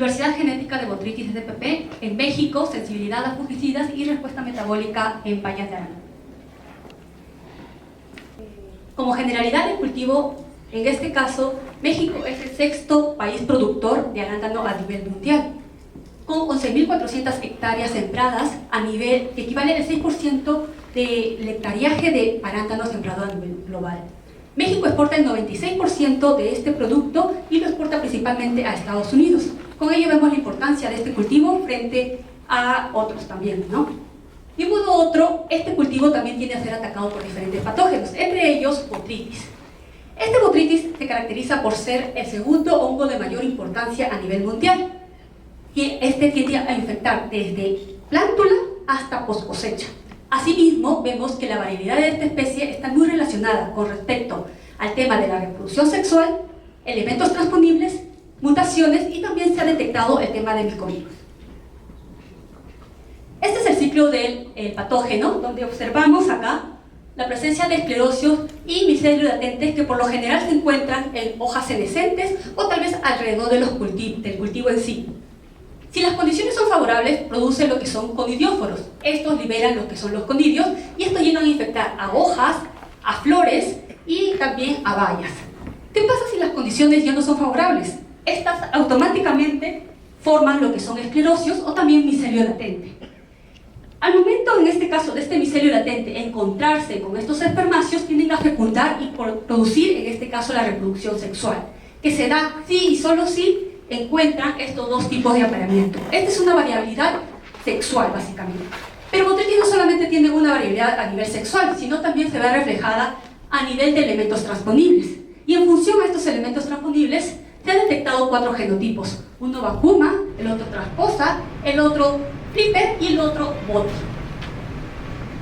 diversidad genética de botrytis spp en México, sensibilidad a fungicidas y respuesta metabólica en bayas de arándano. Como generalidad de cultivo, en este caso, México es el sexto país productor de arándano a nivel mundial, con 11.400 hectáreas sembradas a nivel que equivale al 6% del hectareaje de arándano sembrado a nivel global. México exporta el 96% de este producto y lo exporta principalmente a Estados Unidos. Con ello vemos la importancia de este cultivo frente a otros también, ¿no? De un modo u otro, este cultivo también tiende a ser atacado por diferentes patógenos, entre ellos botrytis. Este botrytis se caracteriza por ser el segundo hongo de mayor importancia a nivel mundial. Y este tiende a infectar desde plántula hasta post cosecha. Asimismo, vemos que la variabilidad de esta especie está muy relacionada con respecto al tema de la reproducción sexual, elementos transponibles, mutaciones y también se ha detectado el tema de micovirus. Este es el ciclo del patógeno, donde observamos acá la presencia de esclerosios y micelios latentes que por lo general se encuentran en hojas senescentes o tal vez alrededor de del cultivo en sí. Si las condiciones son favorables, producen lo que son conidióforos. Estos liberan lo que son los conidios y estos llegan a infectar a hojas, a flores y también a bayas. ¿Qué pasa si las condiciones ya no son favorables? Estas automáticamente forman lo que son esclerosios o también micelio latente. Al momento, en este caso, de este micelio latente encontrarse con estos espermáceos, tienden a fecundar y producir, en este caso, la reproducción sexual, que se da si y solo si encuentran estos dos tipos de apareamiento. Esta es una variabilidad sexual, básicamente. Pero botrytis no solamente tiene una variabilidad a nivel sexual, sino también se ve reflejada a nivel de elementos transponibles. Y en función a estos elementos transponibles, se han detectado 4 genotipos. Uno vacuma, el otro transposa, el otro flipper y el otro boti.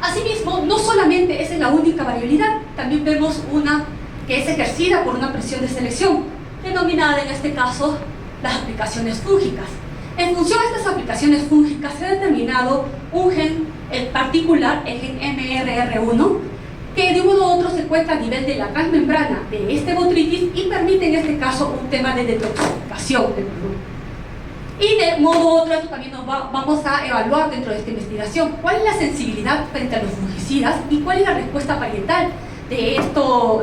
Asimismo, no solamente esa es la única variabilidad, también vemos una que es ejercida por una presión de selección, denominada en este caso las aplicaciones fúngicas. En función a estas aplicaciones fúngicas se ha determinado un gen en particular, el gen MRR1, que de un modo u otro se encuentra a nivel de la transmembrana de este botrytis y permite en este caso un tema de detoxificación del producto. Y de modo u otro, esto también vamos a evaluar dentro de esta investigación cuál es la sensibilidad frente a los fungicidas y cuál es la respuesta parietal de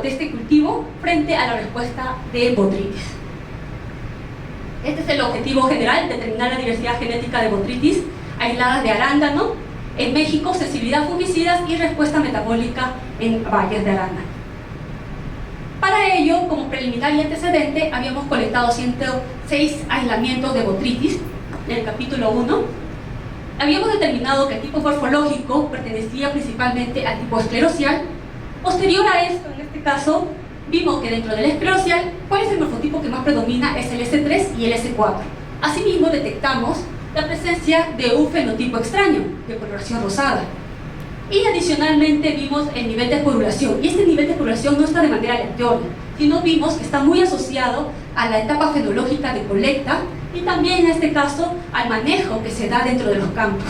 este cultivo frente a la respuesta de botrytis. Este es el objetivo general, determinar la diversidad genética de botrytis aisladas de arándano en México, sensibilidad a fungicidas y respuesta metabólica en bayas de arándano. Para ello, como preliminar y antecedente, habíamos colectado 106 aislamientos de botrytis en el capítulo 1. Habíamos determinado que el tipo morfológico pertenecía principalmente al tipo esclerosial. Posterior a esto, en este caso, vimos que dentro del esclerosial, ¿cuál es el morfotipo que más predomina? Es el S3 y el S4. Asimismo, detectamos la presencia de un fenotipo extraño, de coloración rosada. Y adicionalmente vimos el nivel de esporulación. Y este nivel de esporulación no está de manera aleatoria, sino vimos que está muy asociado a la etapa fenológica de colecta y también en este caso al manejo que se da dentro de los campos.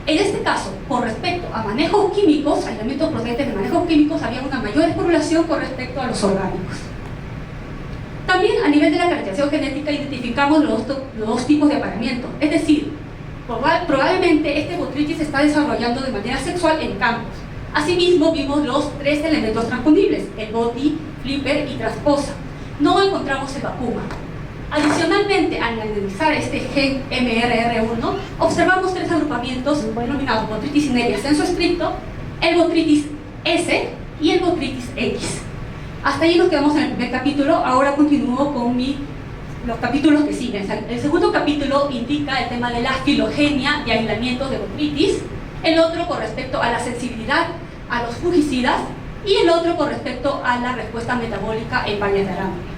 En este caso, con respecto a manejos químicos, aislamientos procedentes de manejos químicos, había una mayor esporulación con respecto a los orgánicos. También a nivel de la caracterización genética identificamos los dos tipos de apareamiento, es decir, probablemente este botrytis se está desarrollando de manera sexual en campos. Asimismo, vimos los 3 elementos transponibles, el boti, flipper y transposa. No encontramos el vacuma. Adicionalmente, al analizar este gen MRR1, observamos 3 agrupamientos denominados botrytis cinerea sensu stricto, el botrytis S y el botrytis X. Hasta ahí nos quedamos en el primer capítulo. Ahora continúo con los capítulos que siguen. El segundo capítulo indica el tema de la filogenia de aislamientos de botrytis, el otro con respecto a la sensibilidad a los fungicidas y el otro con respecto a la respuesta metabólica en bayas de arándano.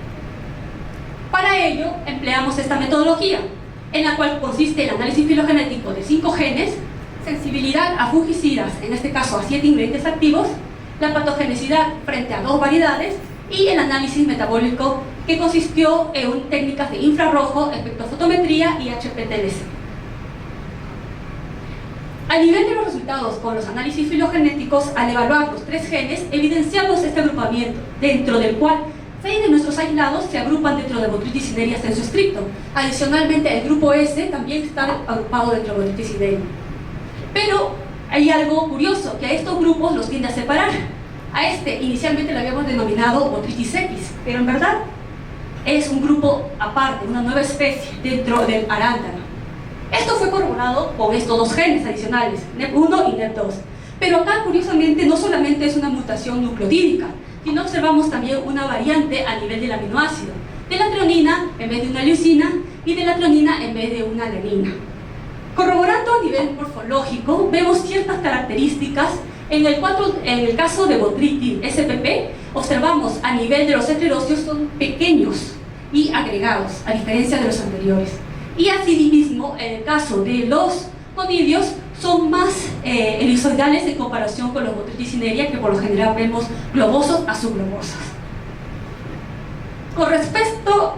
Para ello empleamos esta metodología, en la cual consiste el análisis filogenético de 5 genes, sensibilidad a fungicidas, en este caso a 7 ingredientes activos, la patogenicidad frente a 2 variedades y el análisis metabólico que consistió en técnicas de infrarrojo, espectrofotometría y HPLC. A nivel de los resultados con los análisis filogenéticos, al evaluar los 3 genes, evidenciamos este agrupamiento, dentro del cual 6 de nuestros aislados se agrupan dentro de Botrytis cinerea sensu stricto. Adicionalmente, el grupo S también está agrupado dentro de Botrytis cinerea. Pero hay algo curioso, que a estos grupos los tiende a separar. A este inicialmente lo habíamos denominado Botrytis X, pero en verdad es un grupo aparte, una nueva especie dentro del arándano. Esto fue corroborado con estos dos genes adicionales, NEP1 y NEP2. Pero acá, curiosamente, no solamente es una mutación nucleotídica, sino observamos también una variante a nivel del aminoácido, de la treonina en vez de una leucina y de la treonina en vez de una adenina. Corroborando a nivel morfológico, vemos ciertas características. En el caso de Botrytis SPP, observamos a nivel de los escleróceos son pequeños y agregados, a diferencia de los anteriores. Y así mismo, en el caso de los conidios, son más elipsoidales en comparación con los Botrytis cinerea, que por lo general vemos globosos a subglobosos. Con respecto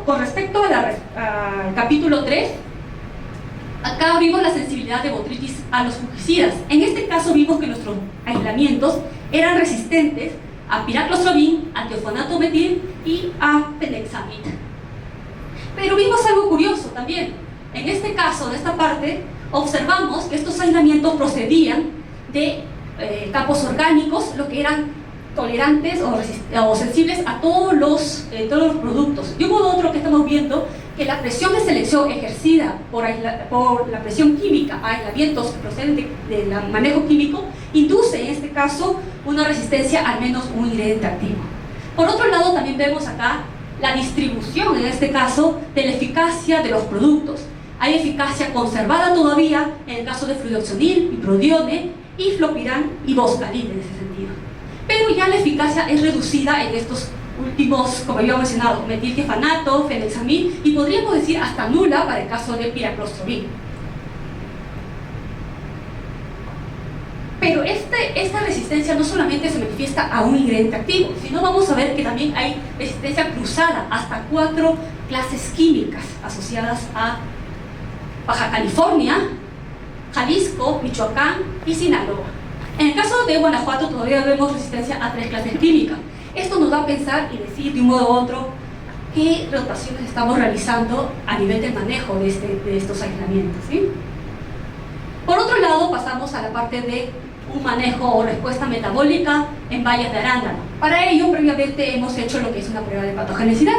al capítulo 3, acá vimos la sensibilidad de Botrytis a los fungicidas. En este caso vimos que nuestros aislamientos eran resistentes a piraclostrobin, a tiofanato metil y a penexamid. Pero vimos algo curioso también. En este caso, de esta parte, observamos que estos aislamientos procedían de campos orgánicos, lo que eran tolerantes o sensibles a todos los productos. De un modo u otro, que estamos viendo que la presión de selección ejercida por la presión química a aislamientos que proceden del manejo químico induce en este caso una resistencia al menos un ingrediente activo. Por otro lado, también vemos acá la distribución, en este caso, de la eficacia de los productos. Hay eficacia conservada todavía en el caso de fluoxonil, iprodione, y flopiran y boscalid en ese sentido. Pero ya la eficacia es reducida en estos últimos, como había mencionado, metiltiofanato, fenexamid, y podríamos decir hasta nula para el caso de piraclostrobin. Pero esta resistencia no solamente se manifiesta a un ingrediente activo, sino vamos a ver que también hay resistencia cruzada hasta 4 clases químicas asociadas a Baja California, Jalisco, Michoacán y Sinaloa. En el caso de Guanajuato todavía vemos resistencia a 3 clases químicas. Esto nos da a pensar y decir de un modo u otro qué rotaciones estamos realizando a nivel del manejo de estos aislamientos, ¿sí? Por otro lado, pasamos a la parte de un manejo o respuesta metabólica en bayas de arándano. Para ello, previamente hemos hecho lo que es una prueba de patogenicidad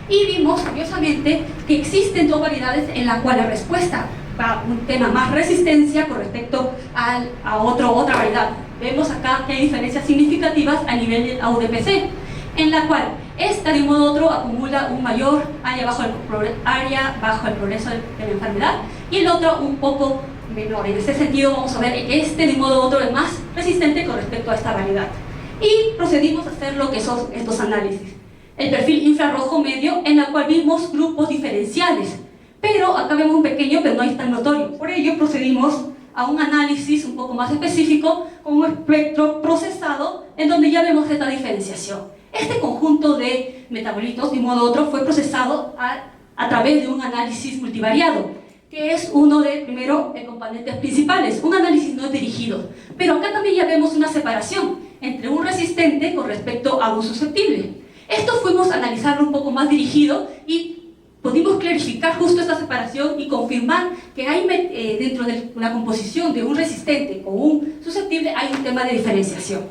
y vimos, curiosamente, que existen 2 variedades en la cual la respuesta va a un tema más resistencia con respecto a otra variedad. Vemos acá que hay diferencias significativas a nivel del AUDPC, en la cual esta de un modo u otro acumula un mayor área bajo el progreso de la enfermedad y el otro un poco menor. En ese sentido vamos a ver que este de un modo u otro es más resistente con respecto a esta variedad. Y procedimos a hacer lo que son estos análisis. El perfil infrarrojo medio, en la cual vimos grupos diferenciales, pero acá vemos un pequeño, pero no es tan notorio. Por ello procedimos a un análisis un poco más específico con un espectro procesado en donde ya vemos esta diferenciación. Este conjunto de metabolitos de un modo u otro fue procesado a través de un análisis multivariado, que es uno de, primero, de componentes principales, un análisis no dirigido. Pero acá también ya vemos una separación entre un resistente con respecto a un susceptible. Esto fuimos a analizarlo un poco más dirigido y pudimos clarificar justo esta separación y confirmar que hay dentro de la composición de un resistente con un susceptible hay un tema de diferenciación.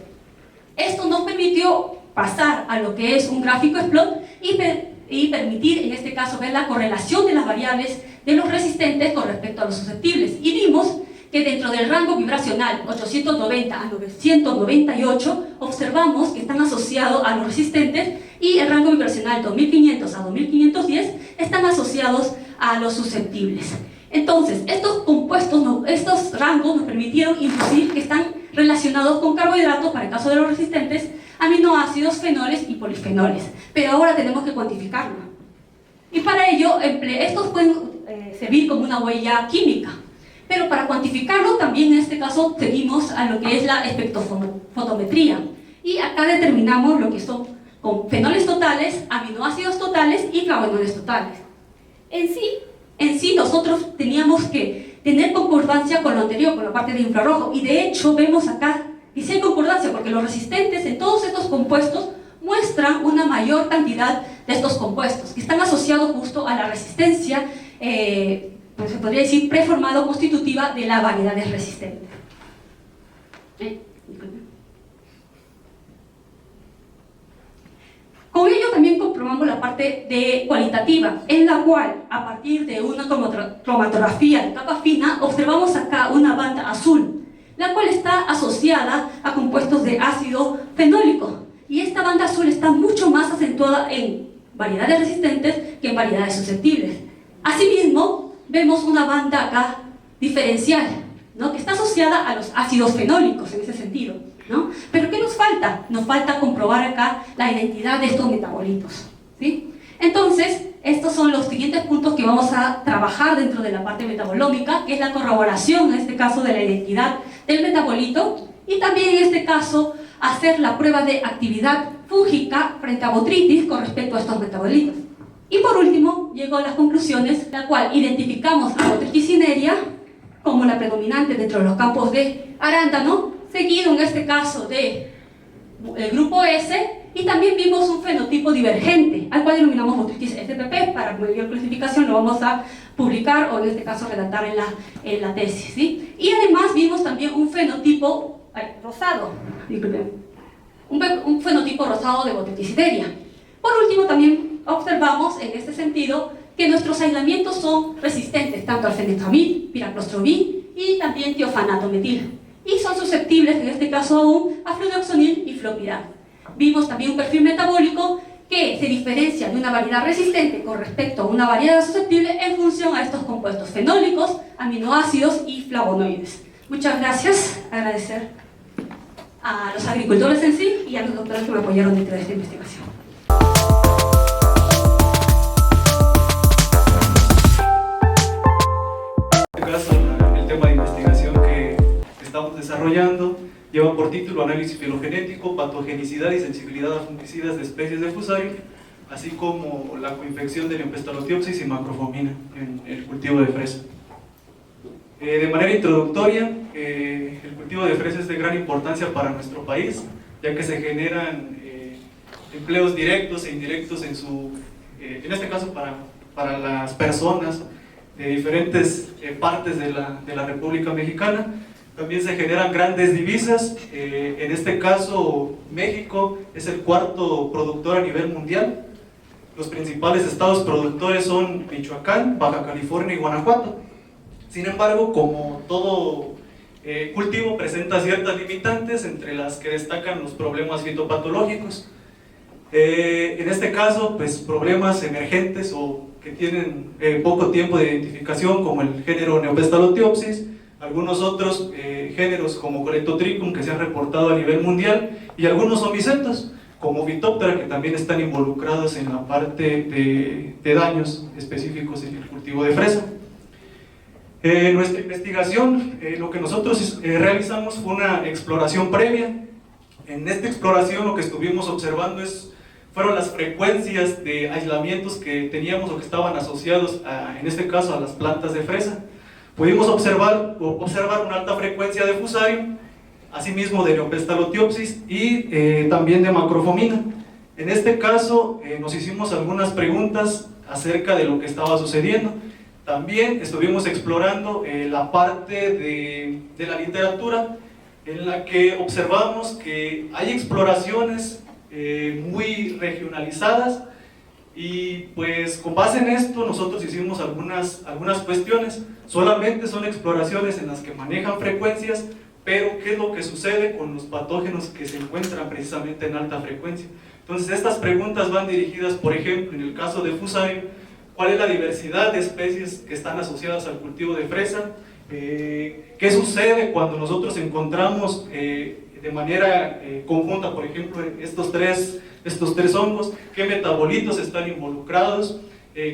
Esto nos permitió pasar a lo que es un gráfico SPLOT y permitir en este caso ver la correlación de las variables de los resistentes con respecto a los susceptibles, y vimos que dentro del rango vibracional 890 a 998 observamos que están asociados a los resistentes, y el rango vibracional 2500 a 2510 están asociados a los susceptibles. Entonces, estos rangos nos permitieron inducir que están relacionados con carbohidratos, para el caso de los resistentes, aminoácidos, fenoles y polifenoles. Pero ahora tenemos que cuantificarlo. Y para ello, estos pueden servir como una huella química. Pero para cuantificarlo, también en este caso seguimos a lo que es la espectrofotometría. Y acá determinamos lo que son con fenoles totales, aminoácidos totales y flavonoides totales. En sí nosotros teníamos que tener concordancia con lo anterior, con la parte de infrarrojo, y de hecho vemos acá que sí hay concordancia, porque los resistentes en todos estos compuestos muestran una mayor cantidad de estos compuestos, que están asociados justo a la resistencia, pues se podría decir, preformada o constitutiva de la variedades resistentes. Con ello también comprobamos la parte cualitativa, en la cual, a partir de una cromatografía de capa fina, observamos acá una banda azul, la cual está asociada a compuestos de ácido fenólico. Y esta banda azul está mucho más acentuada en variedades resistentes que en variedades susceptibles. Asimismo, vemos una banda acá diferencial, ¿no?, que está asociada a los ácidos fenólicos en ese sentido, ¿no? Pero ¿qué nos falta? Nos falta comprobar acá la identidad de estos metabolitos, ¿sí? Entonces, estos son los siguientes puntos que vamos a trabajar dentro de la parte metabolómica, que es la corroboración, en este caso, de la identidad del metabolito, y también en este caso, hacer la prueba de actividad fúngica frente a botrytis con respecto a estos metabolitos. Y por último, llego a las conclusiones, la cual identificamos a Botrytis cinerea como la predominante dentro de los campos de arándano, seguido en este caso de el grupo S, y también vimos un fenotipo divergente, al cual denominamos Botrytis spp. Para mayor clasificación lo vamos a publicar, o en este caso redactar en la tesis, ¿sí? Y además vimos también un fenotipo rosado, un fenotipo rosado de Botrytis cinerea. Por último, también observamos en este sentido que nuestros aislamientos son resistentes tanto al fenetramid, piraclostrobin y también tiofanato metil, y son susceptibles en este caso aún a fluoxonil y flopiral. Vimos también un perfil metabólico que se diferencia de una variedad resistente con respecto a una variedad susceptible en función a estos compuestos fenólicos, aminoácidos y flavonoides. Muchas gracias, agradecer a los agricultores en sí y a los doctores que me apoyaron dentro de esta investigación. El tema de investigación que estamos desarrollando lleva por título Análisis filogenético, patogenicidad y sensibilidad a fungicidas de especies de Fusarium, así como la coinfección de Neopestalotiopsis y macrofomina en el cultivo de fresa. De manera introductoria, el cultivo de fresa es de gran importancia para nuestro país, ya que se generan empleos directos e indirectos en este caso para las personas de diferentes partes de la República Mexicana. También se generan grandes divisas, en este caso México es el cuarto productor a nivel mundial. Los principales estados productores son Michoacán, Baja California y Guanajuato. Sin embargo, como todo cultivo presenta ciertas limitantes, entre las que destacan los problemas fitopatológicos. En este caso, pues problemas emergentes o que tienen poco tiempo de identificación, como el género Neopestalotiopsis, algunos otros géneros como Colectotrichum que se han reportado a nivel mundial, y algunos omicentos como Phytophthora que también están involucrados en la parte de daños específicos en el cultivo de fresa. Nuestra investigación, lo que nosotros realizamos fue una exploración previa. En esta exploración lo que estuvimos observando fueron las frecuencias de aislamientos que teníamos o que estaban asociados en este caso a las plantas de fresa. Pudimos observar una alta frecuencia de Fusarium, asimismo de Neopestalotiopsis y también de macrofomina. En este caso nos hicimos algunas preguntas acerca de lo que estaba sucediendo. También estuvimos explorando la parte de la literatura, en la que observamos que hay exploraciones muy regionalizadas, y pues con base en esto nosotros hicimos algunas cuestiones. Solamente son exploraciones en las que manejan frecuencias, pero ¿qué es lo que sucede con los patógenos que se encuentran precisamente en alta frecuencia? Entonces estas preguntas van dirigidas, por ejemplo, en el caso de Fusarium, ¿cuál es la diversidad de especies que están asociadas al cultivo de fresa? ¿Qué sucede cuando nosotros encontramos de manera conjunta, por ejemplo, estos tres hongos? ¿Qué metabolitos están involucrados?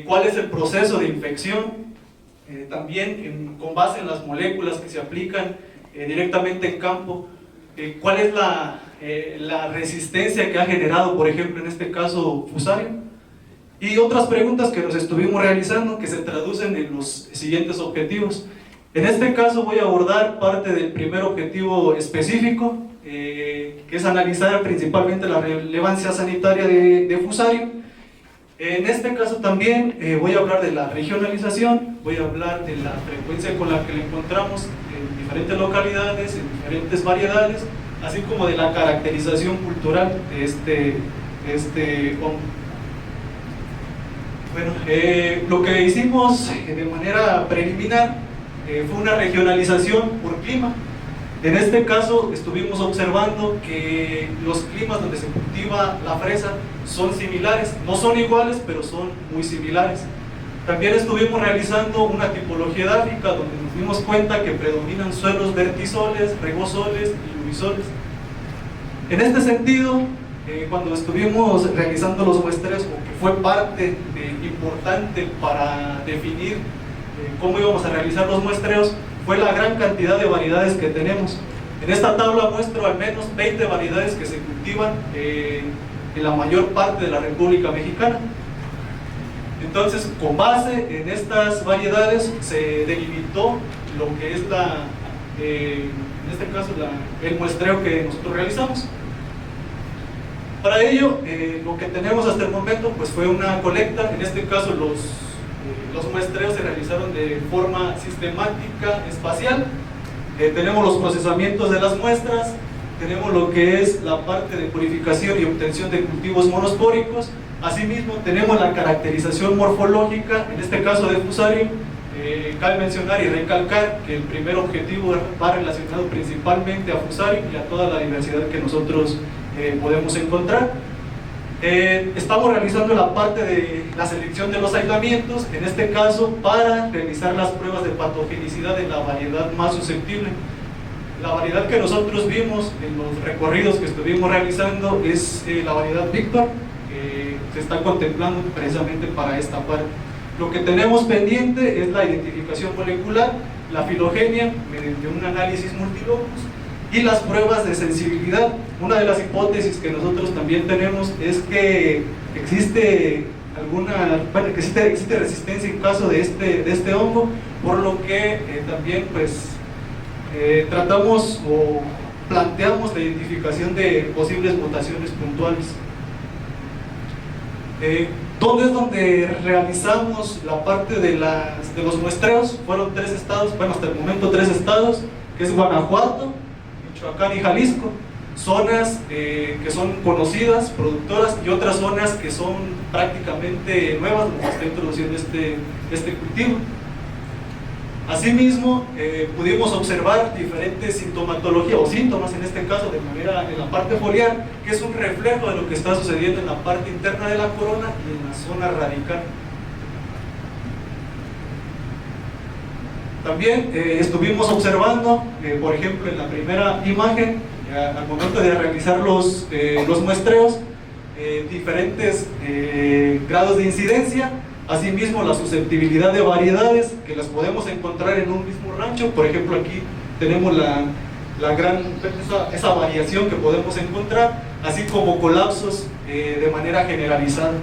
¿Cuál es el proceso de infección? También con base en las moléculas que se aplican directamente en campo, ¿cuál es la resistencia que ha generado, por ejemplo, en este caso, Fusarium? Y otras preguntas que nos estuvimos realizando que se traducen en los siguientes objetivos. En este caso voy a abordar parte del primer objetivo específico, que que es analizar principalmente la relevancia sanitaria de Fusarium. En este caso también voy a hablar de la regionalización, voy a hablar de la frecuencia con la que la encontramos en diferentes localidades, en diferentes variedades, así como de la caracterización cultural de este hongo. Bueno, lo que hicimos de manera preliminar fue una regionalización por clima. En este caso estuvimos observando que los climas donde se cultiva la fresa son similares, no son iguales, pero son muy similares. También estuvimos realizando una tipología edáfica donde nos dimos cuenta que predominan suelos vertisoles, regosoles y lurisoles. En este sentido, cuando estuvimos realizando los muestreos, o que fue parte importante para definir cómo íbamos a realizar los muestreos, fue la gran cantidad de variedades que tenemos. En esta tabla muestro al menos 20 variedades que se cultivan en la mayor parte de la República Mexicana. Entonces, con base en estas variedades se delimitó lo que es en este caso el muestreo que nosotros realizamos. Para ello, lo que tenemos hasta el momento pues fue una colecta. En este caso los muestreos se realizaron de forma sistemática, espacial. Tenemos los procesamientos de las muestras, tenemos lo que es la parte de purificación y obtención de cultivos monospóricos. Asimismo, tenemos la caracterización morfológica, en este caso de Fusarium. Cabe mencionar y recalcar que el primer objetivo va relacionado principalmente a Fusarium y a toda la diversidad que nosotros podemos encontrar. Estamos realizando la parte de la selección de los aislamientos, en este caso para realizar las pruebas de patogenicidad de la variedad más susceptible. La variedad que nosotros vimos en los recorridos que estuvimos realizando es la variedad Víctor, que se está contemplando precisamente para esta parte. Lo que tenemos pendiente es la identificación molecular, la filogenia mediante un análisis multilocus y las pruebas de sensibilidad. Una de las hipótesis que nosotros también tenemos es que existe existe resistencia en caso de este hongo, por lo que también pues tratamos o planteamos la identificación de posibles mutaciones puntuales. ¿Dónde es donde realizamos la parte de los muestreos? Fueron 3 estados, bueno, hasta el momento 3 estados, que es Guanajuato, Michoacán y Jalisco. Zonas que son conocidas, productoras, y otras zonas que son prácticamente nuevas, donde se está introduciendo este cultivo. Asimismo, pudimos observar diferentes sintomatologías o síntomas, en este caso en la parte foliar, que es un reflejo de lo que está sucediendo en la parte interna de la corona y en la zona radical. También estuvimos observando, por ejemplo, en la primera imagen, al momento de realizar los muestreos, diferentes grados de incidencia. Asimismo, la susceptibilidad de variedades que las podemos encontrar en un mismo rancho. Por ejemplo, aquí tenemos esa variación que podemos encontrar, así como colapsos de manera generalizada.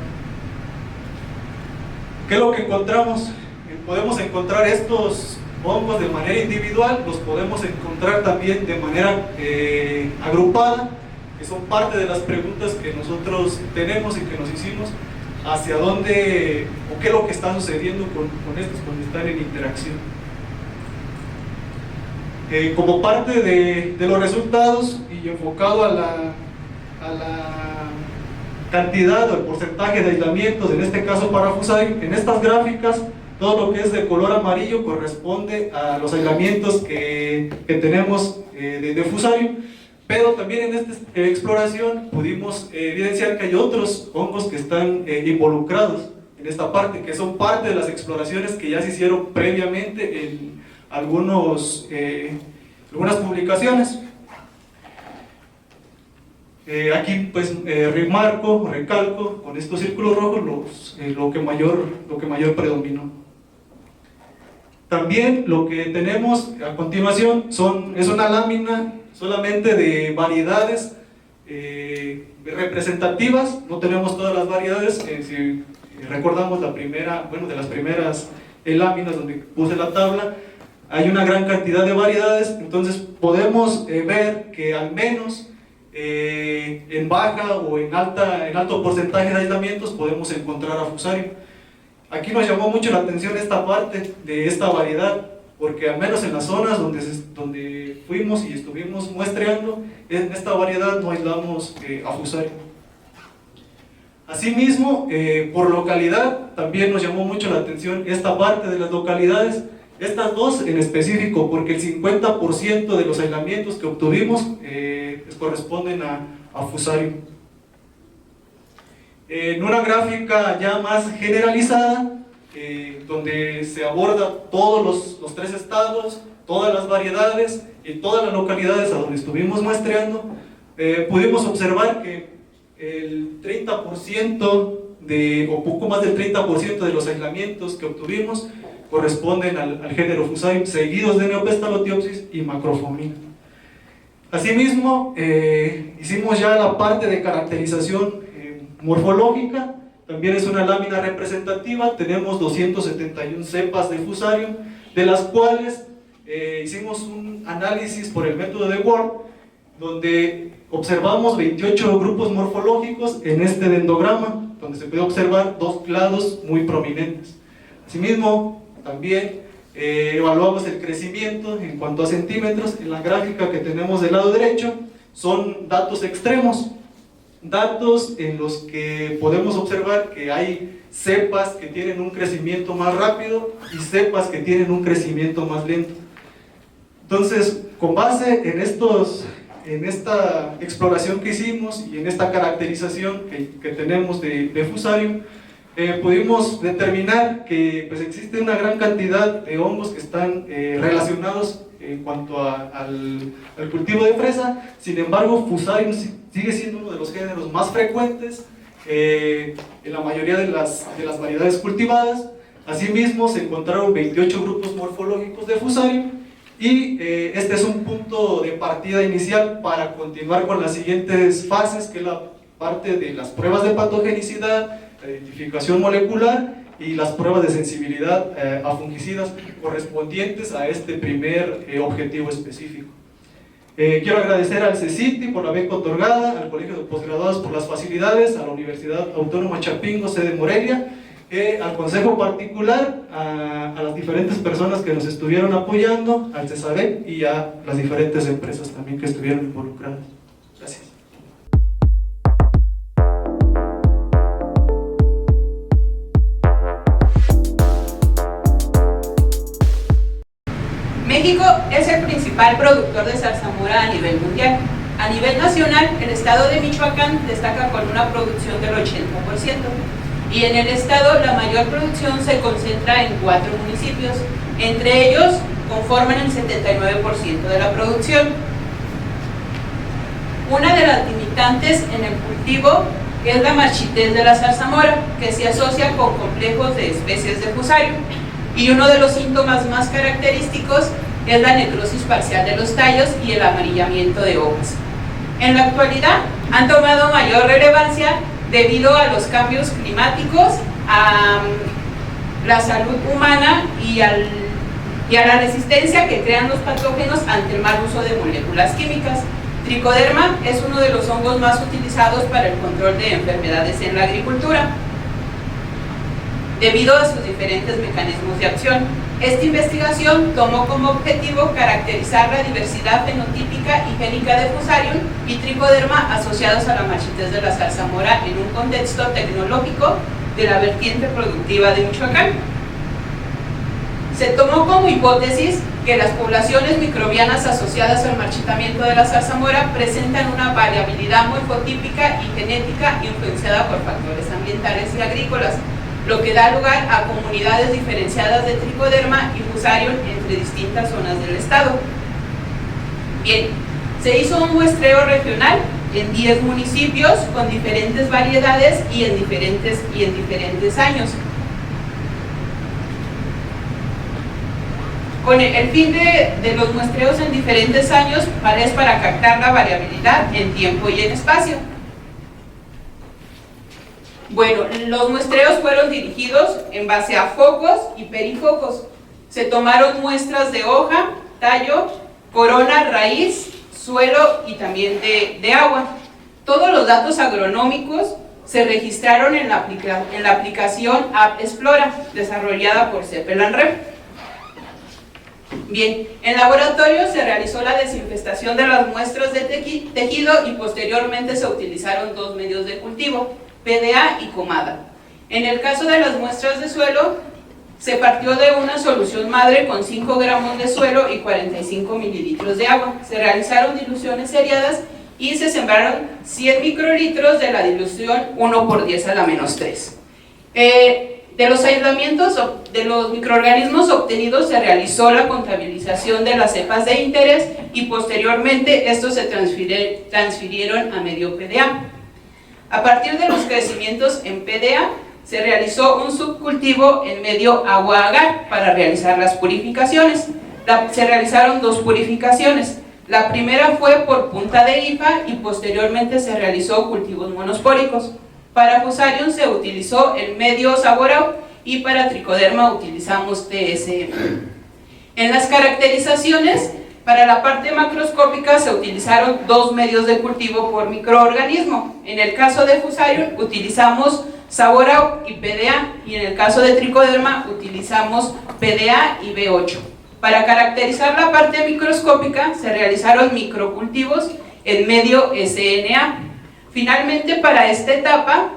¿Qué es lo que encontramos? Podemos encontrar estos hongos de manera individual, los podemos encontrar también de manera agrupada, que son parte de las preguntas que nosotros tenemos y que nos hicimos hacia dónde o qué es lo que está sucediendo con estos cuando están en interacción. Como parte de los resultados y enfocado a la cantidad o el porcentaje de aislamientos, en este caso para Fusarium, en estas gráficas todo lo que es de color amarillo corresponde a los aislamientos que tenemos de Fusarium. Pero también en esta exploración pudimos evidenciar que hay otros hongos que están involucrados en esta parte, que son parte de las exploraciones que ya se hicieron previamente en algunas publicaciones. Aquí pues recalco con estos círculos rojos lo que mayor predominó. También lo que tenemos a continuación es una lámina solamente de variedades representativas. No tenemos todas las variedades. Si recordamos de las primeras láminas donde puse la tabla, hay una gran cantidad de variedades. Entonces podemos ver que al menos en baja o en alto porcentaje de aislamientos podemos encontrar a Fusarium. Aquí nos llamó mucho la atención esta parte de esta variedad, porque al menos en las zonas donde fuimos y estuvimos muestreando, en esta variedad no aislamos a Fusarium. Asimismo, por localidad, también nos llamó mucho la atención esta parte de las localidades, estas dos en específico, porque el 50% de los aislamientos que obtuvimos corresponden a Fusarium. En una gráfica ya más generalizada, donde se aborda todos los 3 estados, todas las variedades y todas las localidades a donde estuvimos muestreando, pudimos observar que el 30% o poco más del 30% de los aislamientos que obtuvimos corresponden al género Fusarium, seguidos de Neopestalotiopsis y Macrofomina. Asimismo, hicimos ya la parte de caracterización morfológica. También es una lámina representativa, tenemos 271 cepas de Fusarium, de las cuales hicimos un análisis por el método de Ward, donde observamos 28 grupos morfológicos en este dendrograma, donde se puede observar 2 clados muy prominentes. Asimismo, también evaluamos el crecimiento en cuanto a centímetros. En la gráfica que tenemos del lado derecho son datos extremos, datos en los que podemos observar que hay cepas que tienen un crecimiento más rápido y cepas que tienen un crecimiento más lento. Entonces, con base en esta exploración que hicimos y en esta caracterización que tenemos de Fusarium, pudimos determinar que pues, existe una gran cantidad de hongos que están relacionados en cuanto al cultivo de fresa. Sin embargo, Fusarium sigue siendo uno de los géneros más frecuentes en la mayoría de las variedades cultivadas. Asimismo, se encontraron 28 grupos morfológicos de Fusarium y este es un punto de partida inicial para continuar con las siguientes fases, que es la parte de las pruebas de patogenicidad, la identificación molecular y las pruebas de sensibilidad a fungicidas correspondientes a este primer objetivo específico. Quiero agradecer al CECITI por la beca otorgada, al Colegio de Postgraduados por las facilidades, a la Universidad Autónoma Chapingo, sede Morelia, al Consejo Particular, a las diferentes personas que nos estuvieron apoyando, al CESADEC y a las diferentes empresas también que estuvieron involucradas. Gracias. México es el principal productor de zarzamora a nivel mundial. A nivel nacional, el estado de Michoacán destaca con una producción del 80%, y en el estado la mayor producción se concentra en 4 municipios, entre ellos conforman el 79% de la producción. Una de las limitantes en el cultivo es la marchitez de la zarzamora, que se asocia con complejos de especies de Fusarium, y uno de los síntomas más característicos es la necrosis parcial de los tallos y el amarillamiento de hojas. En la actualidad han tomado mayor relevancia debido a los cambios climáticos, a la salud humana y a la resistencia que crean los patógenos ante el mal uso de moléculas químicas. Tricoderma es uno de los hongos más utilizados para el control de enfermedades en la agricultura, debido a sus diferentes mecanismos de acción. Esta investigación tomó como objetivo caracterizar la diversidad fenotípica y génica de Fusarium y Tricoderma asociados a la marchitez de la zarzamora en un contexto tecnológico de la vertiente productiva de Michoacán. Se tomó como hipótesis que las poblaciones microbianas asociadas al marchitamiento de la zarzamora presentan una variabilidad morfotípica y genética influenciada por factores ambientales y agrícolas, lo que da lugar a comunidades diferenciadas de Tricoderma y Fusarium entre distintas zonas del estado. Bien, se hizo un muestreo regional en 10 municipios con diferentes variedades y en diferentes años. Con el fin de los muestreos en diferentes años es para captar la variabilidad en tiempo y en espacio. Bueno, los muestreos fueron dirigidos en base a focos y perifocos. Se tomaron muestras de hoja, tallo, corona, raíz, suelo y también de agua. Todos los datos agronómicos se registraron en la aplicación App Explora, desarrollada por CEPEL&REP. Bien, en laboratorio se realizó la desinfestación de las muestras de tejido y posteriormente se utilizaron dos medios de cultivo, PDA y Comada. En el caso de las muestras de suelo, se partió de una solución madre con 5 gramos de suelo y 45 mililitros de agua. Se realizaron diluciones seriadas y se sembraron 100 microlitros de la dilución 1/10⁻3. De los aislamientos de los microorganismos obtenidos se realizó la contabilización de las cepas de interés y posteriormente estos se transfirieron a medio PDA. A partir de los crecimientos en PDA se realizó un subcultivo en medio agua-agar para realizar las purificaciones. Se realizaron 2 purificaciones. La primera fue por punta de IFA y posteriormente se realizó cultivos monospóricos. Para Fusarium se utilizó el medio Saborau y para Tricoderma utilizamos TSM. En las caracterizaciones, para la parte macroscópica se utilizaron 2 medios de cultivo por microorganismo. En el caso de Fusarium utilizamos Saborau y PDA, y en el caso de Tricoderma utilizamos PDA y B8. Para caracterizar la parte microscópica se realizaron microcultivos en medio SNA. Finalmente, para esta etapa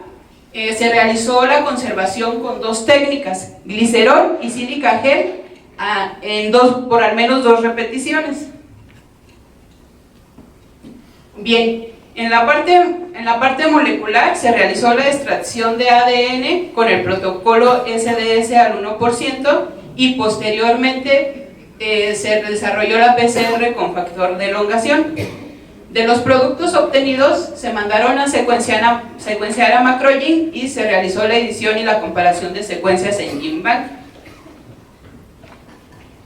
se realizó la conservación con 2 técnicas, glicerol y sílica gel, por al menos 2 repeticiones. Bien, en la parte molecular se realizó la extracción de ADN con el protocolo SDS al 1% y posteriormente se desarrolló la PCR con factor de elongación. De los productos obtenidos se mandaron a secuenciar a MacroGene y se realizó la edición y la comparación de secuencias en GenBank.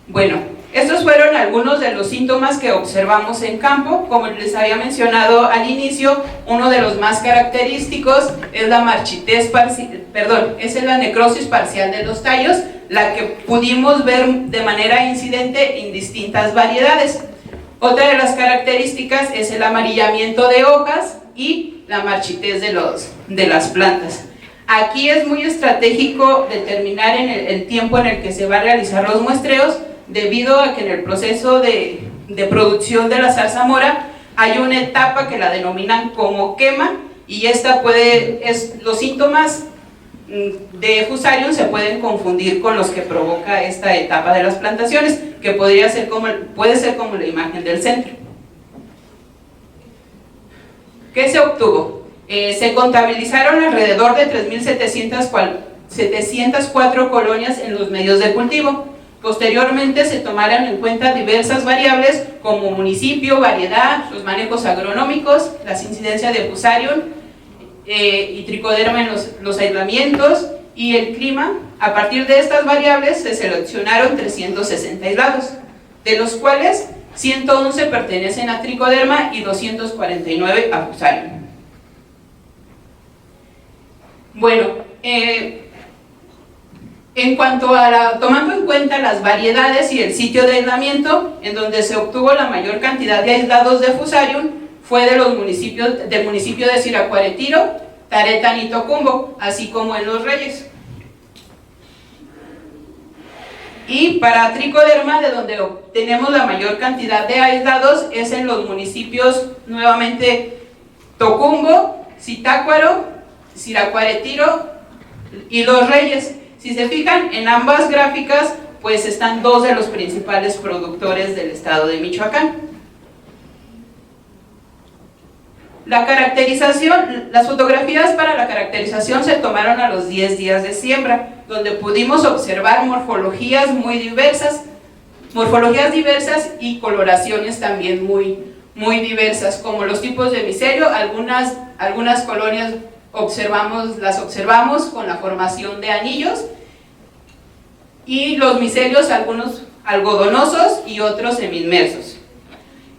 Bueno, estos fueron algunos de los síntomas que observamos en campo. Como les había mencionado al inicio, uno de los más característicos es la marchitez es la necrosis parcial de los tallos, la que pudimos ver de manera incidente en distintas variedades. Otra de las características es el amarillamiento de hojas y la marchitez de las plantas. Aquí es muy estratégico determinar el tiempo en el que se va a realizar los muestreos, debido a que en el proceso de producción de la zarzamora hay una etapa que la denominan como quema, y los síntomas de Fusarium se pueden confundir con los que provoca esta etapa de las plantaciones, que puede ser como la imagen del centro. ¿Qué se obtuvo? Se contabilizaron alrededor de 3.704 colonias en los medios de cultivo. Posteriormente se tomaron en cuenta diversas variables como municipio, variedad, los manejos agronómicos, las incidencias de Fusarium y Tricoderma en los aislamientos y el clima. A partir de estas variables se seleccionaron 360 aislados, de los cuales 111 pertenecen a Tricoderma y 249 a Fusarium. Bueno, en cuanto a tomando en cuenta las variedades y el sitio de aislamiento, en donde se obtuvo la mayor cantidad de aislados de Fusarium fue del municipio de Siracuaretiro, Taretán y Tocumbo, así como en Los Reyes. Y para Tricoderma, de donde obtenemos la mayor cantidad de aislados, es en los municipios nuevamente Tocumbo, Zitácuaro, Siracuaretiro y Los Reyes. Si se fijan en ambas gráficas, pues están 2 de los principales productores del estado de Michoacán. La caracterización, las fotografías para la caracterización se tomaron a los 10 días de siembra, donde pudimos observar morfologías diversas y coloraciones también muy diversas, como los tipos de micelio. Algunas colonias las observamos con la formación de anillos, y los micelios, algunos algodonosos y otros semi-inmersos.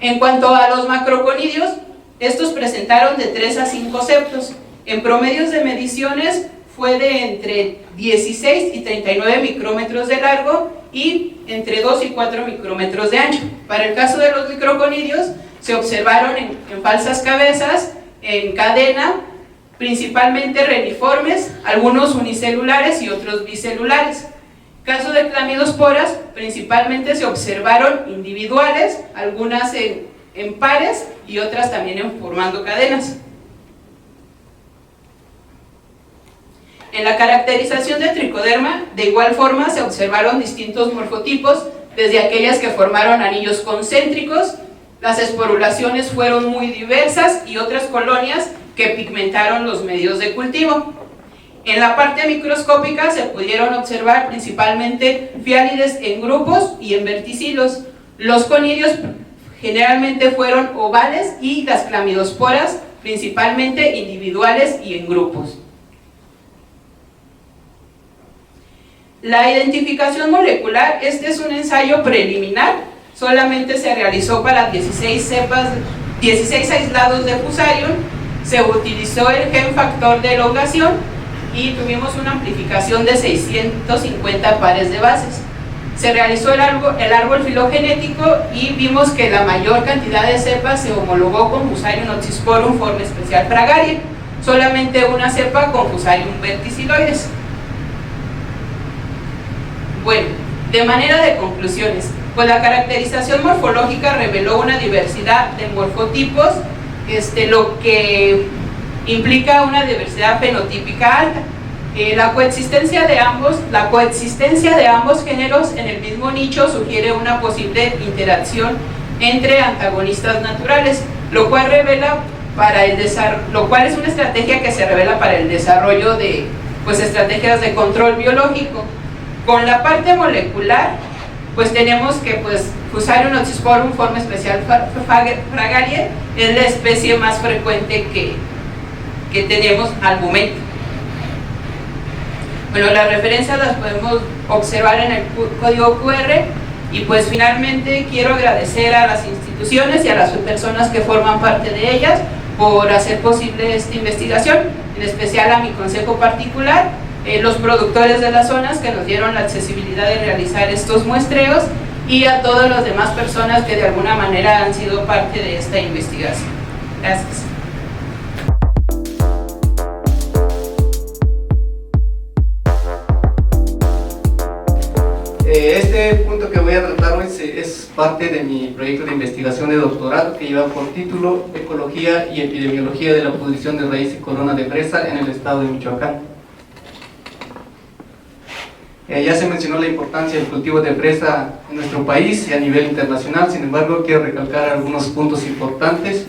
En cuanto a los macroconidios, estos presentaron de 3 a 5 septos. En promedios de mediciones fue de entre 16 y 39 micrómetros de largo y entre 2 y 4 micrómetros de ancho. Para el caso de los microconidios, se observaron en falsas cabezas, en cadena, principalmente reniformes, algunos unicelulares y otros bicelulares. Caso de clamidosporas, principalmente se observaron individuales, algunas en pares y otras también formando cadenas. En la caracterización de tricoderma, de igual forma se observaron distintos morfotipos, desde aquellas que formaron anillos concéntricos, las esporulaciones fueron muy diversas y otras colonias que pigmentaron los medios de cultivo. En la parte microscópica se pudieron observar principalmente fiálides en grupos y en verticilos. Los conidios generalmente fueron ovales y las clamidosporas principalmente individuales y en grupos. La identificación molecular, este es un ensayo preliminar, solamente se realizó para 16 aislados de Fusarium, se utilizó el gen factor de elongación y tuvimos una amplificación de 650 pares de bases. Se realizó el árbol filogenético y vimos que la mayor cantidad de cepas se homologó con Fusarium oxysporum forma especial fragaria, solamente una cepa con Fusarium verticiloides. Bueno, de manera de conclusiones, pues la caracterización morfológica reveló una diversidad de morfotipos, lo que implica una diversidad fenotípica alta. La coexistencia de ambos géneros en el mismo nicho sugiere una posible interacción entre antagonistas naturales, lo cual es una estrategia que se revela para el desarrollo de estrategias de control biológico. Con la parte molecular, pues tenemos que Fusarium oxysporum forma especial fragaria es la especie más frecuente que tenemos al momento. Bueno, las referencias las podemos observar en el código QR y pues finalmente quiero agradecer a las instituciones y a las personas que forman parte de ellas por hacer posible esta investigación, en especial a mi consejo particular, los productores de las zonas que nos dieron la accesibilidad de realizar estos muestreos y a todas las demás personas que de alguna manera han sido parte de esta investigación. Gracias. Este punto que voy a tratar hoy es parte de mi proyecto de investigación de doctorado que lleva por título Ecología y Epidemiología de la Pudrición de raíz y corona de fresa en el estado de Michoacán. Ya se mencionó la importancia del cultivo de fresa en nuestro país y a nivel internacional, sin embargo quiero recalcar algunos puntos importantes.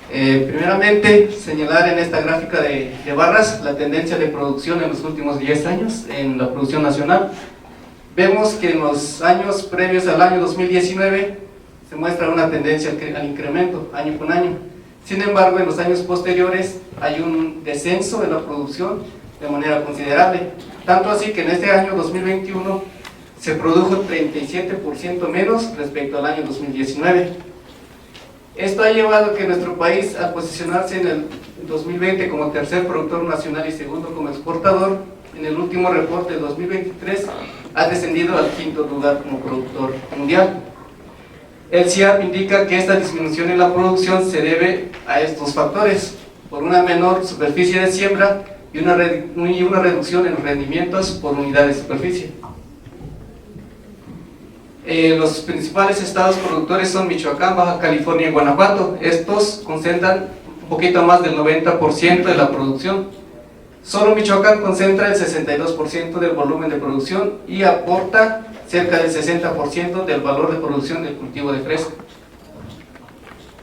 Primeramente, señalar en esta gráfica de barras la tendencia de producción en los últimos 10 años en la producción nacional. Vemos que en los años previos al año 2019 se muestra una tendencia al incremento año con año. Sin embargo, en los años posteriores hay un descenso de la producción de manera considerable, tanto así que en este año 2021 se produjo 37% menos respecto al año 2019. Esto ha llevado a que nuestro país, al posicionarse en el 2020 como tercer productor nacional y segundo como exportador, en el último reporte de 2023 ha descendido al quinto lugar como productor mundial. El CIAP indica que esta disminución en la producción se debe a estos factores, por una menor superficie de siembra y una reducción en los rendimientos por unidad de superficie. Los principales estados productores son Michoacán, Baja California y Guanajuato. Estos concentran un poquito más del 90% de la producción. Solo Michoacán concentra el 62% del volumen de producción y aporta cerca del 60% del valor de producción del cultivo de fresa.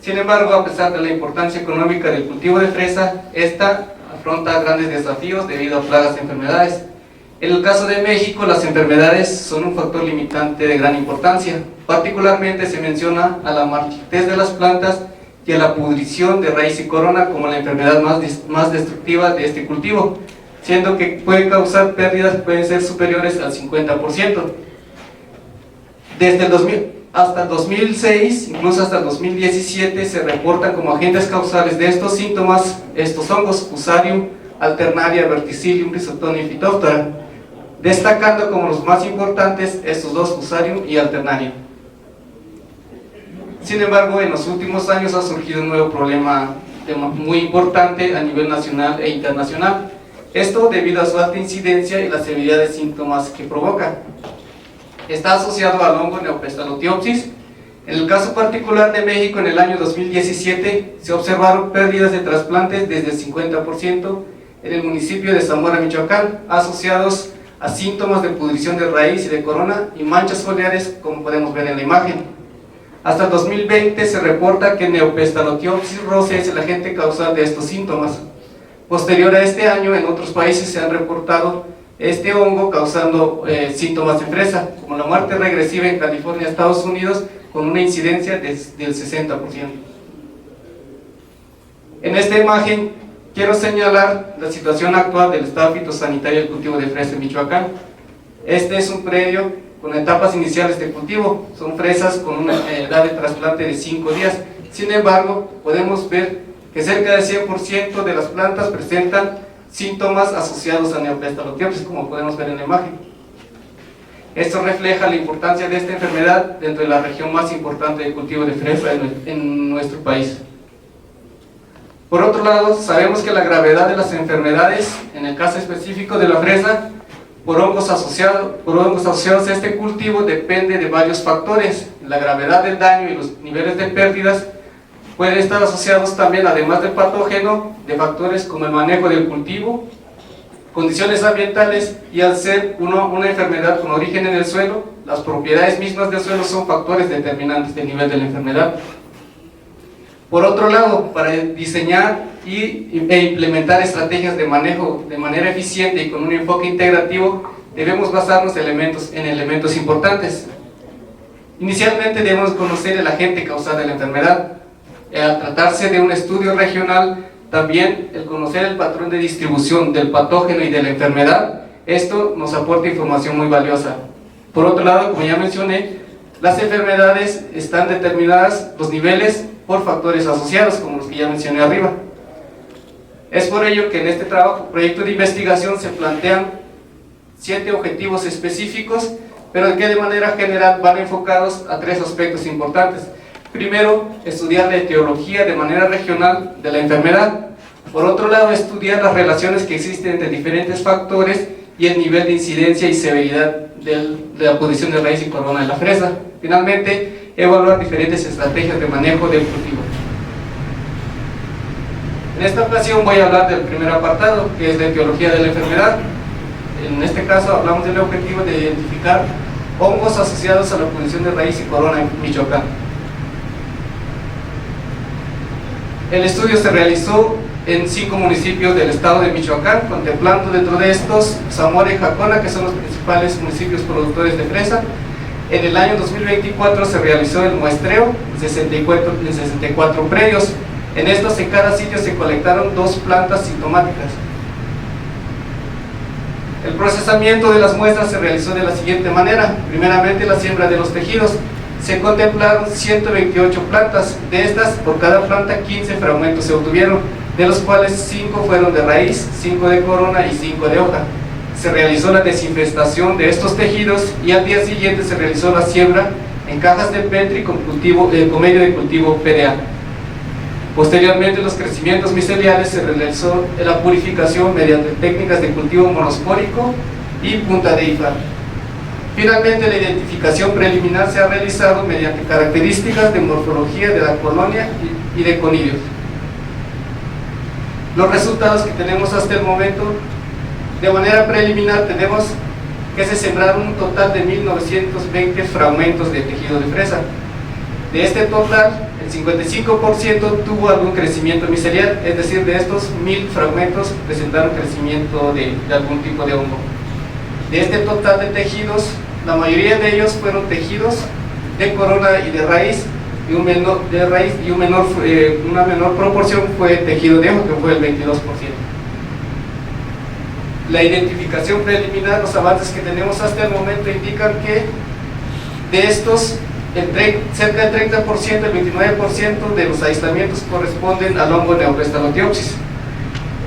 Sin embargo, a pesar de la importancia económica del cultivo de fresa, esta afronta grandes desafíos debido a plagas y enfermedades. En el caso de México, las enfermedades son un factor limitante de gran importancia. Particularmente se menciona a la marchitez de las plantas y a la pudrición de raíz y corona como la enfermedad más destructiva de este cultivo, siendo que puede causar pérdidas que pueden ser superiores al 50%. Desde el 2000 hasta el 2006, incluso hasta el 2017, se reportan como agentes causales de estos síntomas estos hongos: Fusarium, Alternaria, Verticillium, Rhizoctonia y Phytophthora, destacando como los más importantes estos dos, Fusarium y Alternaria. Sin embargo, en los últimos años ha surgido un nuevo problema muy importante a nivel nacional e internacional. Esto debido a su alta incidencia y la severidad de síntomas que provoca. Está asociado al hongo Neopestalotiopsis. En el caso particular de México, en el año 2017 se observaron pérdidas de trasplantes desde el 50% en el municipio de Zamora, Michoacán, asociados a síntomas de pudrición de raíz y de corona y manchas foliares, como podemos ver en la imagen. Hasta el 2020 se reporta que Neopestalotiopsis rosa es el agente causal de estos síntomas. Posterior a este año, en otros países se han reportado este hongo causando síntomas de fresa, como la muerte regresiva en California, Estados Unidos, con una incidencia del 60%. En esta imagen quiero señalar la situación actual del estado fitosanitario del cultivo de fresa en Michoacán. Este es un predio con etapas iniciales de cultivo, son fresas con una edad de trasplante de 5 días. Sin embargo, podemos ver que cerca del 100% de las plantas presentan síntomas asociados a Neopestalotiopsis, como podemos ver en la imagen. Esto refleja la importancia de esta enfermedad dentro de la región más importante de cultivo de fresa en nuestro país. Por otro lado, sabemos que la gravedad de las enfermedades, en el caso específico de la fresa, por hongos asociados a este cultivo, depende de varios factores. La gravedad del daño y los niveles de pérdidas pueden estar asociados también, además del patógeno, de factores como el manejo del cultivo, condiciones ambientales, y al ser una enfermedad con origen en el suelo, las propiedades mismas del suelo son factores determinantes del nivel de la enfermedad. Por otro lado, para diseñar e implementar estrategias de manejo de manera eficiente y con un enfoque integrativo, debemos basarnos en elementos importantes. Inicialmente debemos conocer el agente causal de la enfermedad. Al tratarse de un estudio regional, también el conocer el patrón de distribución del patógeno y de la enfermedad, esto nos aporta información muy valiosa. Por otro lado, como ya mencioné, las enfermedades están determinadas, los niveles, por factores asociados, como los que ya mencioné arriba. Es por ello que en este proyecto de investigación se plantean 7 objetivos específicos, pero que de manera general van enfocados a 3 aspectos importantes. Primero, estudiar la etiología de manera regional de la enfermedad. Por otro lado, estudiar las relaciones que existen entre diferentes factores y el nivel de incidencia y severidad de la pudrición de raíz y corona de la fresa. Finalmente, evaluar diferentes estrategias de manejo del cultivo. En esta ocasión voy a hablar del primer apartado, que es la etiología de la enfermedad. En este caso hablamos del objetivo de identificar hongos asociados a la pudrición de raíz y corona en Michoacán. El estudio se realizó en 5 municipios del estado de Michoacán, contemplando dentro de estos Zamora y Jacona, que son los principales municipios productores de fresa. En el año 2024 se realizó el muestreo en 64 predios. En estos, en cada sitio se colectaron 2 plantas sintomáticas. El procesamiento de las muestras se realizó de la siguiente manera. Primeramente, la siembra de los tejidos. Se contemplaron 128 plantas. De estas, por cada planta 15 fragmentos se obtuvieron, de los cuales 5 fueron de raíz, 5 de corona y 5 de hoja. Se realizó la desinfestación de estos tejidos y al día siguiente se realizó la siembra en cajas de Petri con medio de cultivo PDA. Posteriormente, los crecimientos miceliales se realizó en la purificación mediante técnicas de cultivo monospórico y punta de IFA. Finalmente, la identificación preliminar se ha realizado mediante características de morfología de la colonia y de conidios. Los resultados que tenemos hasta el momento, de manera preliminar, tenemos que se sembraron un total de 1920 fragmentos de tejido de fresa. De este total, el 55% tuvo algún crecimiento micelial, es decir, de estos 1000 fragmentos presentaron crecimiento de algún tipo de hongo. De este total de tejidos, la mayoría de ellos fueron tejidos de corona y de raíz, y una menor proporción fue tejido de hoja, que fue el 22%. La identificación preliminar, los avances que tenemos hasta el momento indican que de estos, cerca del 30%, el 29% de los aislamientos corresponden al hongo Neopestalotiopsis,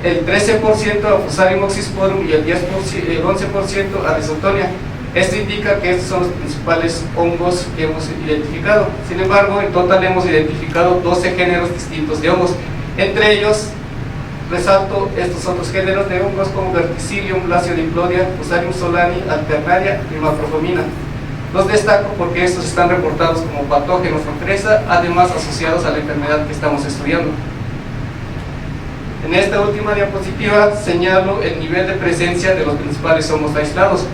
el 13% a Fusarium oxysporum y el 11% a Rhizotonia. Esto indica que estos son los principales hongos que hemos identificado. Sin embargo, en total hemos identificado 12 géneros distintos de hongos. Entre ellos, resalto estos otros géneros de hongos como Verticillium, Glaciodiplodia, Fusarium solani, Alternaria y Macrofomina. Los destaco porque estos están reportados como patógenos en fresa, además asociados a la enfermedad que estamos estudiando. En esta última diapositiva señalo el nivel de presencia de los principales hongos aislados.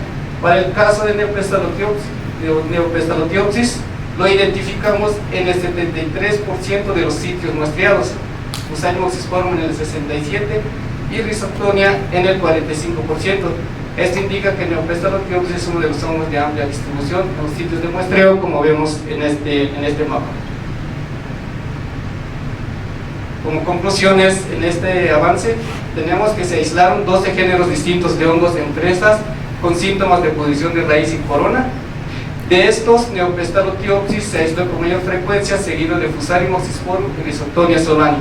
Para el caso de Neopestalotiopsis, lo identificamos en el 73% de los sitios muestreados, Fusarium oxysporum en el 67% y Rhizoctonia en el 45%. Esto indica que Neopestalotiopsis es uno de los hongos de amplia distribución en los sitios de muestreo, como vemos en este mapa. Como conclusiones en este avance, tenemos que se aislaron 12 géneros distintos de hongos en fresas con síntomas de pudrición de raíz y corona. De estos, Neopestalotiopsis se aisló con mayor frecuencia, seguido de Fusarium oxysporum y Rhizoctonia solani.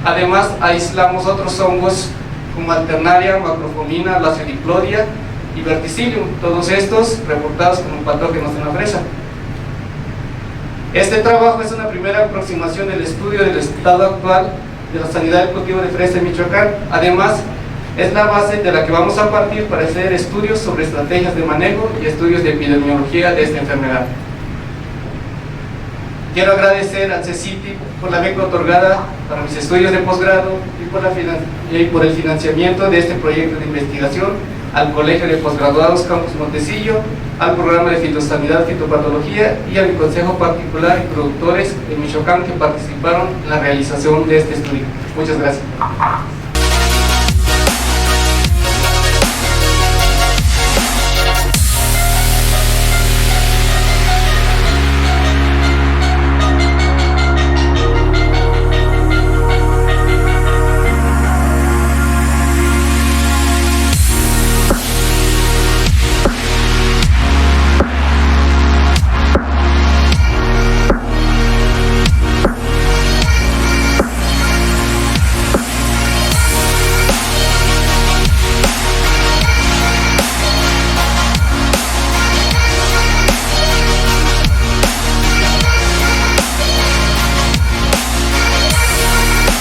Además, aislamos otros hongos como Alternaria, Macrofomina, Glaciodiplodia y Verticillium, todos estos reportados como patógenos en la fresa. Este trabajo es una primera aproximación del estudio del estado actual de la sanidad del cultivo de fresa en Michoacán. Además, es la base de la que vamos a partir para hacer estudios sobre estrategias de manejo y estudios de epidemiología de esta enfermedad. Quiero agradecer al CECITI por la beca otorgada para mis estudios de posgrado y por el financiamiento de este proyecto de investigación, al Colegio de Posgraduados Campus Montecillo, al Programa de Fitosanidad Fitopatología y a mi consejo particular y productores de Michoacán que participaron en la realización de este estudio. Muchas gracias.